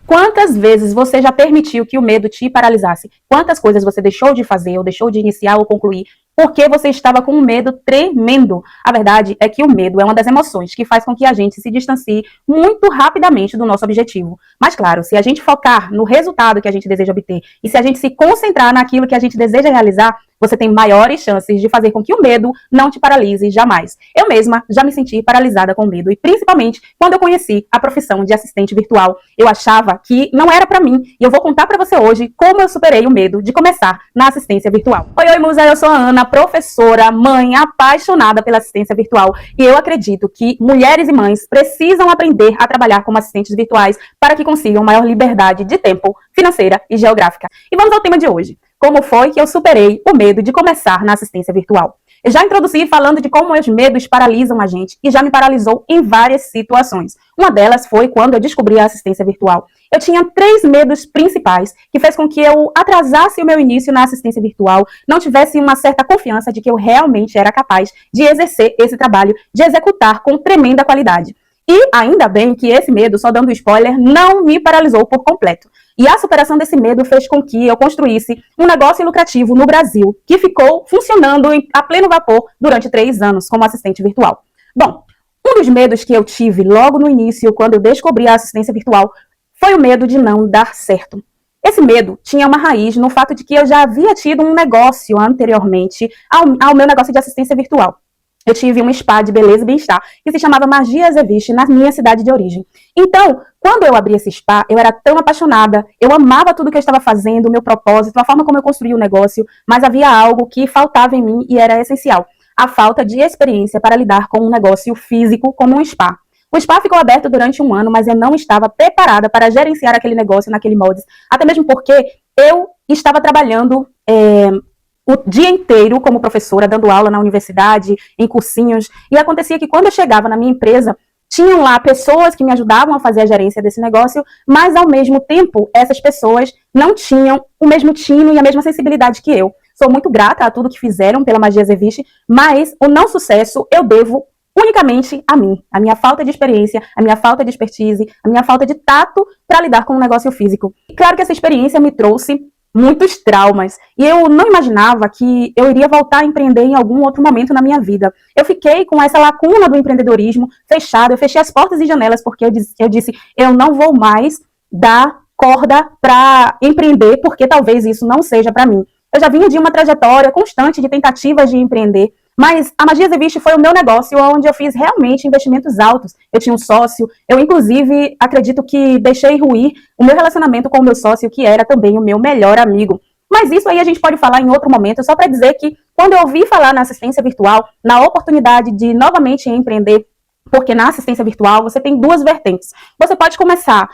Quantas vezes você já permitiu que o medo te paralisasse? Quantas coisas você deixou de fazer, ou deixou de iniciar ou concluir, porque você estava com um medo tremendo? A verdade é que o medo é uma das emoções que faz com que a gente se distancie muito rapidamente do nosso objetivo. Mas claro, se a gente focar no resultado que a gente deseja obter, e se a gente se concentrar naquilo que a gente deseja realizar, você tem maiores chances de fazer com que o medo não te paralise jamais. Eu mesma já me senti paralisada com medo, e principalmente quando eu conheci a profissão de assistente virtual. Eu achava que não era para mim, e eu vou contar para você hoje como eu superei o medo de começar na assistência virtual. Oi, musa, eu sou a Ana, professora, mãe apaixonada pela assistência virtual, e eu acredito que mulheres e mães precisam aprender a trabalhar como assistentes virtuais para que consigam maior liberdade de tempo, financeira e geográfica. E vamos ao tema de hoje. Como foi que eu superei o medo de começar na assistência virtual? Eu já introduzi falando de como os medos paralisam a gente e já me paralisou em várias situações. Uma delas foi quando eu descobri a assistência virtual. Eu tinha 3 medos principais que fez com que eu atrasasse o meu início na assistência virtual, não tivesse uma certa confiança de que eu realmente era capaz de exercer esse trabalho, de executar com tremenda qualidade. E ainda bem que esse medo, só dando spoiler, não me paralisou por completo. E a superação desse medo fez com que eu construísse um negócio lucrativo no Brasil, que ficou funcionando a pleno vapor durante 3 anos como assistente virtual. Bom, um dos medos que eu tive logo no início, quando eu descobri a assistência virtual, foi o medo de não dar certo. Esse medo tinha uma raiz no fato de que eu já havia tido um negócio anteriormente ao meu negócio de assistência virtual. Eu tive um spa de beleza e bem-estar que se chamava Magia Zeviche na minha cidade de origem. Então, quando eu abri esse spa, eu era tão apaixonada, eu amava tudo que eu estava fazendo, o meu propósito, a forma como eu construí o negócio, mas havia algo que faltava em mim e era essencial: a falta de experiência para lidar com um negócio físico como um spa. O spa ficou aberto durante 1 ano, mas eu não estava preparada para gerenciar aquele negócio naquele molde, até mesmo porque eu estava trabalhando o dia inteiro como professora, dando aula na universidade, em cursinhos, e acontecia que quando eu chegava na minha empresa, tinham lá pessoas que me ajudavam a fazer a gerência desse negócio, mas ao mesmo tempo, essas pessoas não tinham o mesmo tino e a mesma sensibilidade que eu. Sou muito grata a tudo que fizeram pela Magia Zeviche, mas o não sucesso eu devo unicamente a mim, a minha falta de experiência, a minha falta de expertise, a minha falta de tato para lidar com um negócio físico. E claro que essa experiência me trouxe muitos traumas, e eu não imaginava que eu iria voltar a empreender em algum outro momento na minha vida. Eu fiquei com essa lacuna do empreendedorismo fechada, eu fechei as portas e janelas porque eu disse, eu não vou mais dar corda para empreender, porque talvez isso não seja para mim. Eu já vinha de uma trajetória constante de tentativas de empreender, mas a Magia Zeviche foi o meu negócio onde eu fiz realmente investimentos altos. Eu tinha um sócio, eu inclusive acredito que deixei ruir o meu relacionamento com o meu sócio, que era também o meu melhor amigo. Mas isso aí a gente pode falar em outro momento, só para dizer que quando eu ouvi falar na assistência virtual, na oportunidade de novamente empreender, porque na assistência virtual você tem 2 vertentes. Você pode começar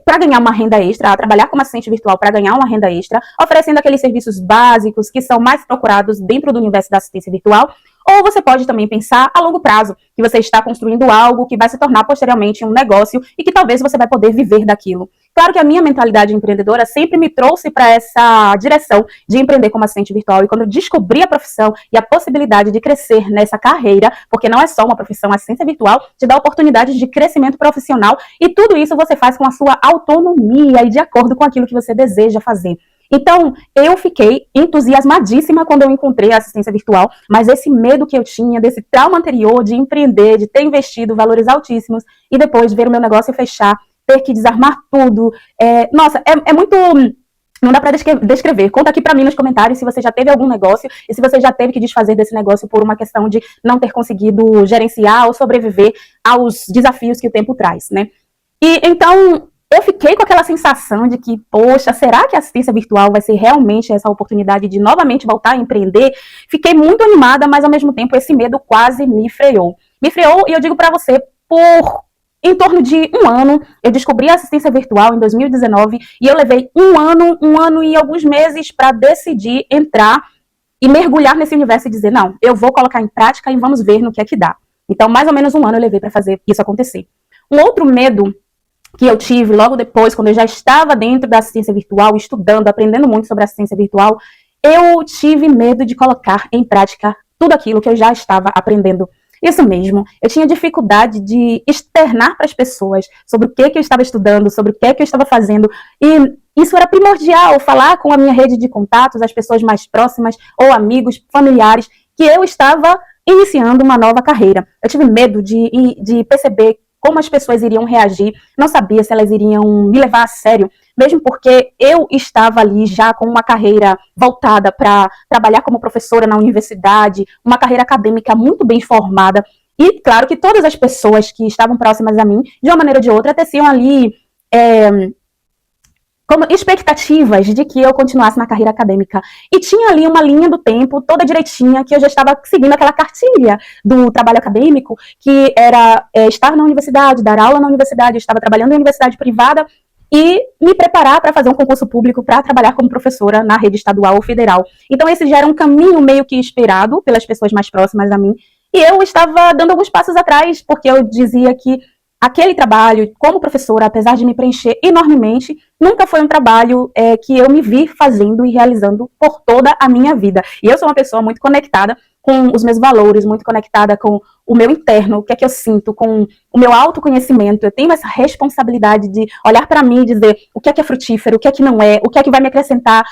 para ganhar uma renda extra, a trabalhar como assistente virtual para ganhar uma renda extra, oferecendo aqueles serviços básicos que são mais procurados dentro do universo da assistência virtual. Ou você pode também pensar a longo prazo, que você está construindo algo que vai se tornar posteriormente um negócio e que talvez você vai poder viver daquilo. Claro que a minha mentalidade empreendedora sempre me trouxe para essa direção de empreender como assistente virtual, e quando eu descobri a profissão e a possibilidade de crescer nessa carreira, porque não é só uma profissão, a assistência virtual te dá oportunidades de crescimento profissional, e tudo isso você faz com a sua autonomia e de acordo com aquilo que você deseja fazer. Então, eu fiquei entusiasmadíssima quando eu encontrei a assistência virtual, mas esse medo que eu tinha, desse trauma anterior de empreender, de ter investido valores altíssimos e depois ver o meu negócio fechar, ter que desarmar tudo, é muito... Não dá para descrever. Conta aqui para mim nos comentários se você já teve algum negócio e se você já teve que desfazer desse negócio por uma questão de não ter conseguido gerenciar ou sobreviver aos desafios que o tempo traz, né? E então... eu fiquei com aquela sensação de que, poxa, será que a assistência virtual vai ser realmente essa oportunidade de novamente voltar a empreender? Fiquei muito animada, mas ao mesmo tempo esse medo quase me freou. Me freou, e eu digo para você, por em torno de 1 ano. Eu descobri a assistência virtual em 2019 e eu levei 1 ano e alguns meses para decidir entrar e mergulhar nesse universo e dizer, não, eu vou colocar em prática e vamos ver no que é que dá. Então, mais ou menos 1 ano eu levei para fazer isso acontecer. Um outro medo que eu tive logo depois, quando eu já estava dentro da assistência virtual, estudando, aprendendo muito sobre assistência virtual, eu tive medo de colocar em prática tudo aquilo que eu já estava aprendendo. Isso mesmo. Eu tinha dificuldade de externar para as pessoas sobre o que eu estava estudando, sobre o que eu estava fazendo. E isso era primordial, falar com a minha rede de contatos, as pessoas mais próximas, ou amigos, familiares, que eu estava iniciando uma nova carreira. Eu tive medo de perceber como as pessoas iriam reagir, não sabia se elas iriam me levar a sério, mesmo porque eu estava ali já com uma carreira voltada para trabalhar como professora na universidade, uma carreira acadêmica muito bem formada, e claro que todas as pessoas que estavam próximas a mim, de uma maneira ou de outra, teciam ali como expectativas de que eu continuasse na carreira acadêmica. E tinha ali uma linha do tempo toda direitinha, que eu já estava seguindo aquela cartilha do trabalho acadêmico, que era estar na universidade, dar aula na universidade, eu estava trabalhando em universidade privada, e me preparar para fazer um concurso público para trabalhar como professora na rede estadual ou federal. Então esse já era um caminho meio que esperado pelas pessoas mais próximas a mim, e eu estava dando alguns passos atrás, porque eu dizia que aquele trabalho como professora, apesar de me preencher enormemente, nunca foi um trabalho que eu me vi fazendo e realizando por toda a minha vida. E eu sou uma pessoa muito conectada com os meus valores, muito conectada com o meu interno, o que é que eu sinto, com o meu autoconhecimento. Eu tenho essa responsabilidade de olhar para mim e dizer o que é frutífero, o que não é, o que é que vai me acrescentar,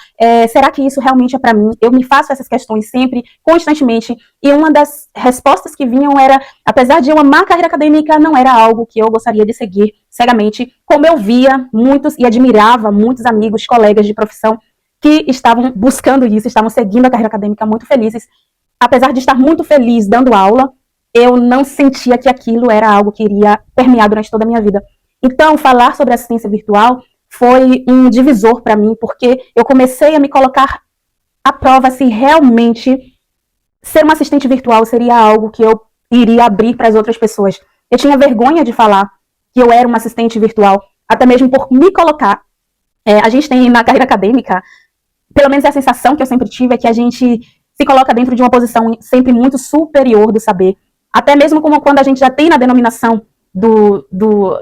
será que isso realmente é para mim? Eu me faço essas questões sempre, constantemente, e uma das respostas que vinham era, apesar de eu amar a carreira acadêmica, não era algo que eu gostaria de seguir cegamente, como eu via muitos e admirava muitos amigos, colegas de profissão que estavam buscando isso, estavam seguindo a carreira acadêmica muito felizes. Apesar de estar muito feliz dando aula, eu não sentia que aquilo era algo que iria permear durante toda a minha vida. Então, falar sobre assistência virtual foi um divisor para mim, porque eu comecei a me colocar à prova se realmente ser uma assistente virtual seria algo que eu iria abrir para as outras pessoas. Eu tinha vergonha de falar que eu era uma assistente virtual, até mesmo por me colocar. A gente tem na carreira acadêmica, pelo menos a sensação que eu sempre tive é que a gente se coloca dentro de uma posição sempre muito superior do saber. Até mesmo como quando a gente já tem na denominação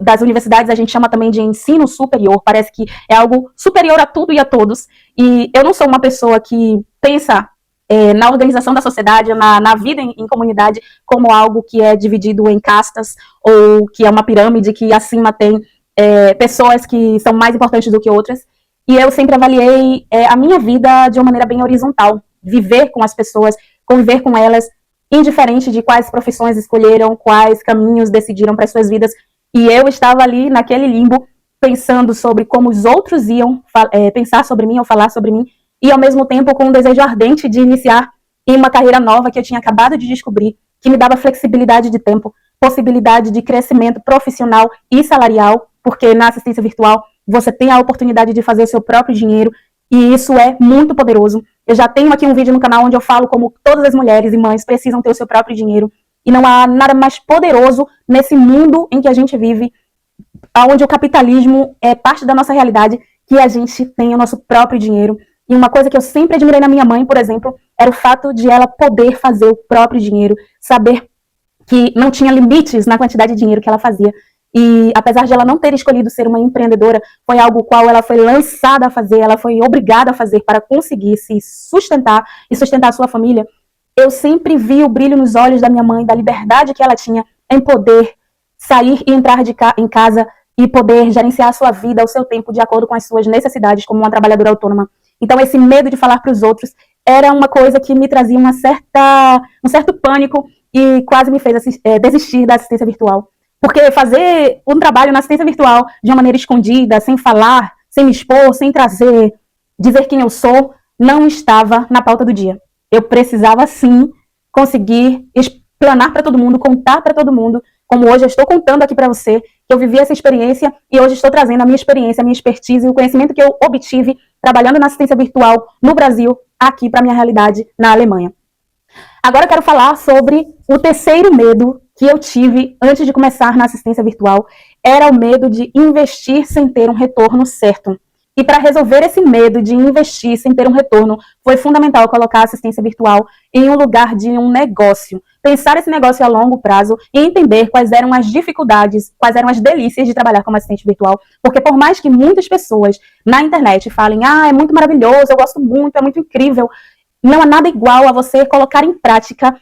das universidades, a gente chama também de ensino superior, parece que é algo superior a tudo e a todos. E eu não sou uma pessoa que pensa na organização da sociedade, na vida em comunidade, como algo que é dividido em castas, ou que é uma pirâmide que acima tem pessoas que são mais importantes do que outras. E eu sempre avaliei a minha vida de uma maneira bem horizontal, viver com as pessoas, conviver com elas, indiferente de quais profissões escolheram, quais caminhos decidiram para as suas vidas. E eu estava ali naquele limbo, pensando sobre como os outros iam pensar sobre mim ou falar sobre mim, e ao mesmo tempo com um desejo ardente de iniciar em uma carreira nova que eu tinha acabado de descobrir, que me dava flexibilidade de tempo, possibilidade de crescimento profissional e salarial, porque na assistência virtual você tem a oportunidade de fazer o seu próprio dinheiro, e isso é muito poderoso. Eu já tenho aqui um vídeo no canal onde eu falo como todas as mulheres e mães precisam ter o seu próprio dinheiro, e não há nada mais poderoso nesse mundo em que a gente vive, onde o capitalismo é parte da nossa realidade, que a gente tenha o nosso próprio dinheiro. E uma coisa que eu sempre admirei na minha mãe, por exemplo, era o fato de ela poder fazer o próprio dinheiro, saber que não tinha limites na quantidade de dinheiro que ela fazia. E apesar de ela não ter escolhido ser uma empreendedora, foi algo qual ela foi lançada a fazer, ela foi obrigada a fazer para conseguir se sustentar e sustentar a sua família. Eu sempre vi o brilho nos olhos da minha mãe, da liberdade que ela tinha em poder sair e entrar em casa e poder gerenciar a sua vida, o seu tempo, de acordo com as suas necessidades como uma trabalhadora autônoma. Então esse medo de falar para os outros era uma coisa que me trazia um certo pânico e quase me fez desistir da assistência virtual. Porque fazer um trabalho na assistência virtual de uma maneira escondida, sem falar, sem me expor, sem dizer quem eu sou, não estava na pauta do dia. Eu precisava, sim, conseguir explanar para todo mundo, contar para todo mundo, como hoje eu estou contando aqui para você, que eu vivi essa experiência e hoje estou trazendo a minha experiência, a minha expertise e o conhecimento que eu obtive trabalhando na assistência virtual no Brasil, aqui para a minha realidade na Alemanha. Agora eu quero falar sobre o terceiro medo que eu tive antes de começar na assistência virtual, era o medo de investir sem ter um retorno certo. E para resolver esse medo de investir sem ter um retorno, foi fundamental colocar a assistência virtual em um lugar de um negócio. Pensar esse negócio a longo prazo e entender quais eram as dificuldades, quais eram as delícias de trabalhar como assistente virtual. Porque por mais que muitas pessoas na internet falem, é muito maravilhoso, eu gosto muito, é muito incrível, não há nada igual a você colocar em prática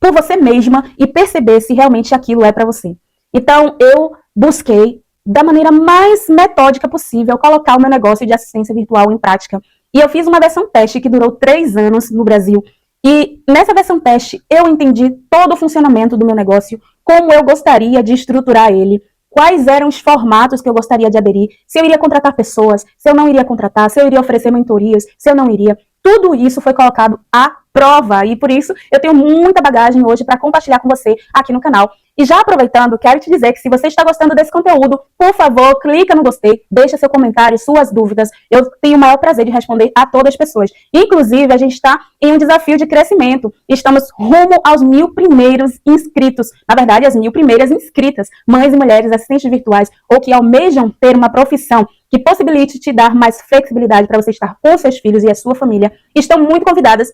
por você mesma e perceber se realmente aquilo é para você. Então, eu busquei, da maneira mais metódica possível, colocar o meu negócio de assistência virtual em prática. E eu fiz uma versão teste que durou 3 anos no Brasil. E nessa versão teste, eu entendi todo o funcionamento do meu negócio, como eu gostaria de estruturar ele, quais eram os formatos que eu gostaria de aderir, se eu iria contratar pessoas, se eu não iria contratar, se eu iria oferecer mentorias, se eu não iria. Tudo isso foi colocado à prova e por isso eu tenho muita bagagem hoje para compartilhar com você aqui no canal. E já aproveitando, quero te dizer que se você está gostando desse conteúdo, por favor, clica no gostei, deixa seu comentário, suas dúvidas. Eu tenho o maior prazer de responder a todas as pessoas. Inclusive, a gente está em um desafio de crescimento. Estamos rumo aos 1000 primeiros inscritos. Na verdade, as 1000 primeiras inscritas, mães e mulheres assistentes virtuais ou que almejam ter uma profissão que possibilite te dar mais flexibilidade para você estar com seus filhos e a sua família, estão muito convidadas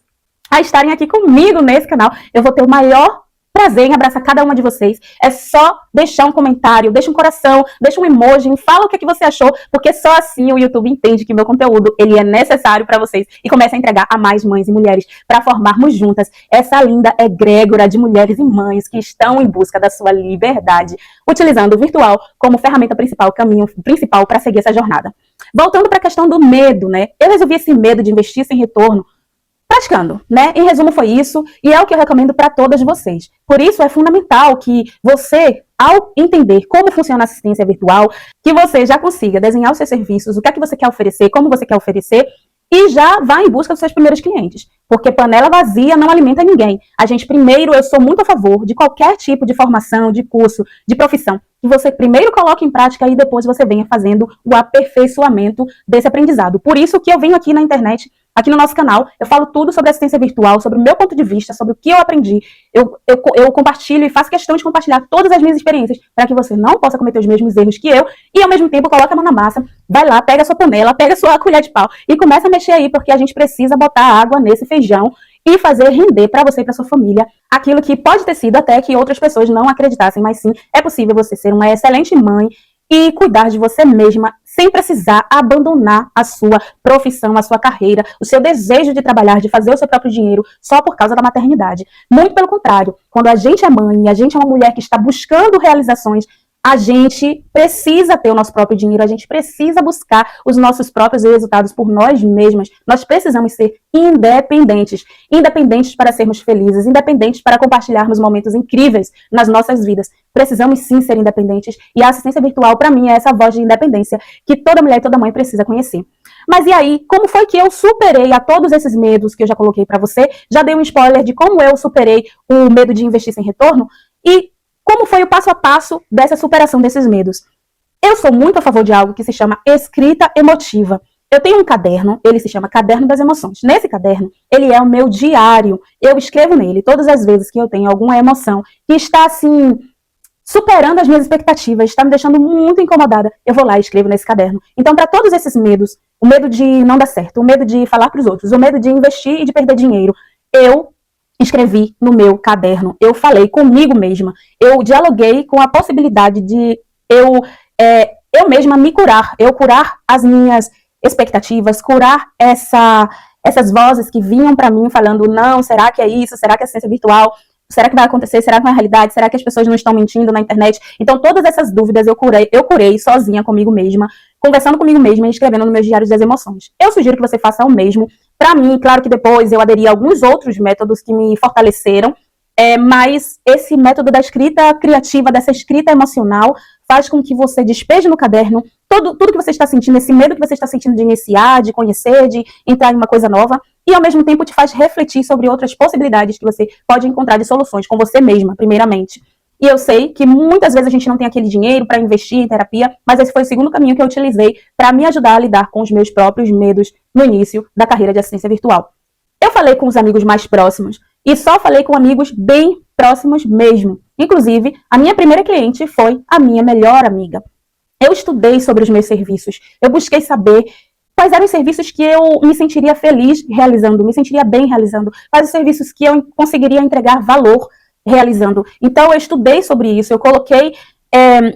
a estarem aqui comigo nesse canal. Eu vou ter o maior prazer em abraçar cada uma de vocês. É só deixar um comentário, deixa um coração, deixa um emoji, fala o que você achou, porque só assim o YouTube entende que meu conteúdo ele é necessário para vocês e começa a entregar a mais mães e mulheres para formarmos juntas essa linda egrégora de mulheres e mães que estão em busca da sua liberdade, utilizando o virtual como ferramenta principal, caminho principal para seguir essa jornada. Voltando para a questão do medo, né? Eu resolvi esse medo de investir sem retorno praticando, né? Em resumo foi isso, e é o que eu recomendo para todas vocês. Por isso é fundamental que você, ao entender como funciona a assistência virtual, que você já consiga desenhar os seus serviços, o que é que você quer oferecer, como você quer oferecer, e já vá em busca dos seus primeiros clientes. Porque panela vazia não alimenta ninguém. Eu sou muito a favor de qualquer tipo de formação, de curso, de profissão, que você primeiro coloque em prática e depois você venha fazendo o aperfeiçoamento desse aprendizado. Por isso que eu venho aqui na internet, aqui no nosso canal, eu falo tudo sobre assistência virtual, sobre o meu ponto de vista, sobre o que eu aprendi. Eu compartilho e faço questão de compartilhar todas as minhas experiências para que você não possa cometer os mesmos erros que eu e, ao mesmo tempo, coloque a mão na massa, vai lá, pega a sua panela, pega a sua colher de pau e começa a mexer aí, porque a gente precisa botar água nesse feijão e fazer render para você e para sua família aquilo que pode ter sido até que outras pessoas não acreditassem, mas sim, é possível você ser uma excelente mãe e cuidar de você mesma sem precisar abandonar a sua profissão, a sua carreira, o seu desejo de trabalhar, de fazer o seu próprio dinheiro só por causa da maternidade. Muito pelo contrário, quando a gente é mãe e a gente é uma mulher que está buscando realizações, a gente precisa ter o nosso próprio dinheiro, a gente precisa buscar os nossos próprios resultados por nós mesmas. Nós precisamos ser independentes. Independentes para sermos felizes, independentes para compartilharmos momentos incríveis nas nossas vidas. Precisamos sim ser independentes e a assistência virtual, para mim, é essa voz de independência que toda mulher e toda mãe precisa conhecer. Mas e aí, como foi que eu superei a todos esses medos que eu já coloquei para você? Já dei um spoiler de como eu superei o medo de investir sem retorno e como foi o passo a passo dessa superação desses medos? Eu sou muito a favor de algo que se chama escrita emotiva. Eu tenho um caderno, ele se chama Caderno das Emoções. Nesse caderno, ele é o meu diário. Eu escrevo nele todas as vezes que eu tenho alguma emoção que está, assim, superando as minhas expectativas, está me deixando muito incomodada. Eu vou lá e escrevo nesse caderno. Então, para todos esses medos, o medo de não dar certo, o medo de falar para os outros, o medo de investir e de perder dinheiro, eu escrevi no meu caderno, eu falei comigo mesma, eu dialoguei com a possibilidade de eu mesma me curar, eu curar as minhas expectativas, curar essas vozes que vinham para mim falando, não, será que é isso? Será que é ciência virtual? Será que vai acontecer? Será que não é realidade? Será que as pessoas não estão mentindo na internet? Então, todas essas dúvidas eu curei sozinha comigo mesma, conversando comigo mesma e escrevendo no meu diário das emoções. Eu sugiro que você faça o mesmo. Para mim, claro que depois eu aderi a alguns outros métodos que me fortaleceram, mas esse método da escrita criativa, dessa escrita emocional, faz com que você despeje no caderno tudo que você está sentindo, esse medo que você está sentindo de iniciar, de conhecer, de entrar em uma coisa nova, e ao mesmo tempo te faz refletir sobre outras possibilidades que você pode encontrar de soluções com você mesma, primeiramente. E eu sei que muitas vezes a gente não tem aquele dinheiro para investir em terapia, mas esse foi o segundo caminho que eu utilizei para me ajudar a lidar com os meus próprios medos no início da carreira de assistência virtual. Eu falei com os amigos mais próximos e só falei com amigos bem próximos mesmo. Inclusive, a minha primeira cliente foi a minha melhor amiga. Eu estudei sobre os meus serviços, eu busquei saber quais eram os serviços que eu me sentiria feliz realizando, me sentiria bem realizando, quais os serviços que eu conseguiria entregar valor realizando. Então, eu estudei sobre isso, eu coloquei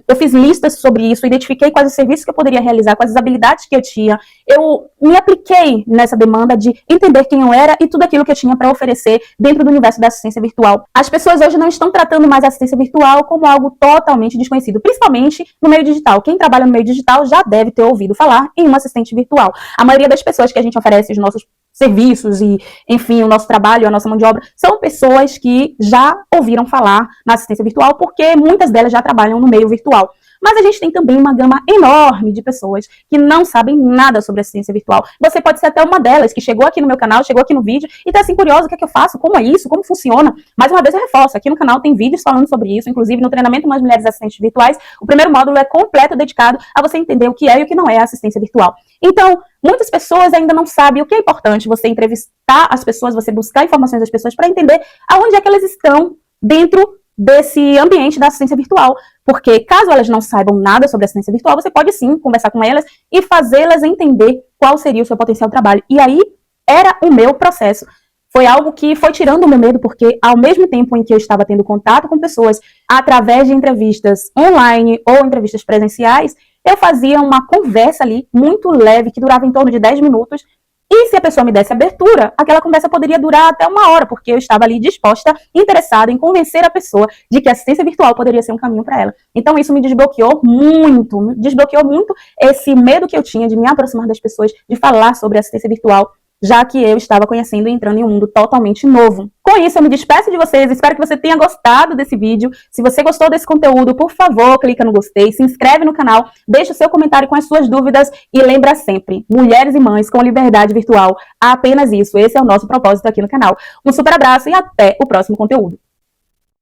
Eu fiz listas sobre isso, identifiquei quais os serviços que eu poderia realizar, quais as habilidades que eu tinha. Eu me apliquei nessa demanda de entender quem eu era e tudo aquilo que eu tinha para oferecer dentro do universo da assistência virtual. As pessoas hoje não estão tratando mais a assistência virtual como algo totalmente desconhecido, principalmente no meio digital. Quem trabalha no meio digital já deve ter ouvido falar em uma assistente virtual. A maioria das pessoas que a gente oferece os nossos serviços e, enfim, o nosso trabalho, a nossa mão de obra, são pessoas que já ouviram falar na assistência virtual, porque muitas delas já trabalham no meio virtual. Mas a gente tem também uma gama enorme de pessoas que não sabem nada sobre assistência virtual. Você pode ser até uma delas, que chegou aqui no meu canal, chegou aqui no vídeo, e tá assim, curiosa, o que é que eu faço, como é isso, como funciona. Mais uma vez eu reforço, aqui no canal tem vídeos falando sobre isso, inclusive no treinamento Mais Mulheres Assistentes Virtuais, o primeiro módulo é completo dedicado a você entender o que é e o que não é assistência virtual. Então, muitas pessoas ainda não sabem o que é importante você entrevistar as pessoas, você buscar informações das pessoas para entender aonde é que elas estão dentro desse ambiente da assistência virtual. Porque caso elas não saibam nada sobre assistência virtual, você pode sim conversar com elas e fazê-las entender qual seria o seu potencial trabalho. E aí era o meu processo. Foi algo que foi tirando o meu medo, porque ao mesmo tempo em que eu estava tendo contato com pessoas através de entrevistas online ou entrevistas presenciais, eu fazia uma conversa ali muito leve, que durava em torno de 10 minutos, e se a pessoa me desse abertura, aquela conversa poderia durar até 1 hora, porque eu estava ali disposta, interessada em convencer a pessoa de que a assistência virtual poderia ser um caminho para ela. Então isso me desbloqueou muito esse medo que eu tinha de me aproximar das pessoas, de falar sobre assistência virtual, já que eu estava conhecendo e entrando em um mundo totalmente novo. Com isso, eu me despeço de vocês, espero que você tenha gostado desse vídeo. Se você gostou desse conteúdo, por favor, clica no gostei, se inscreve no canal, deixa o seu comentário com as suas dúvidas e lembra sempre, mulheres e mães com liberdade virtual, apenas isso, esse é o nosso propósito aqui no canal. Um super abraço e até o próximo conteúdo.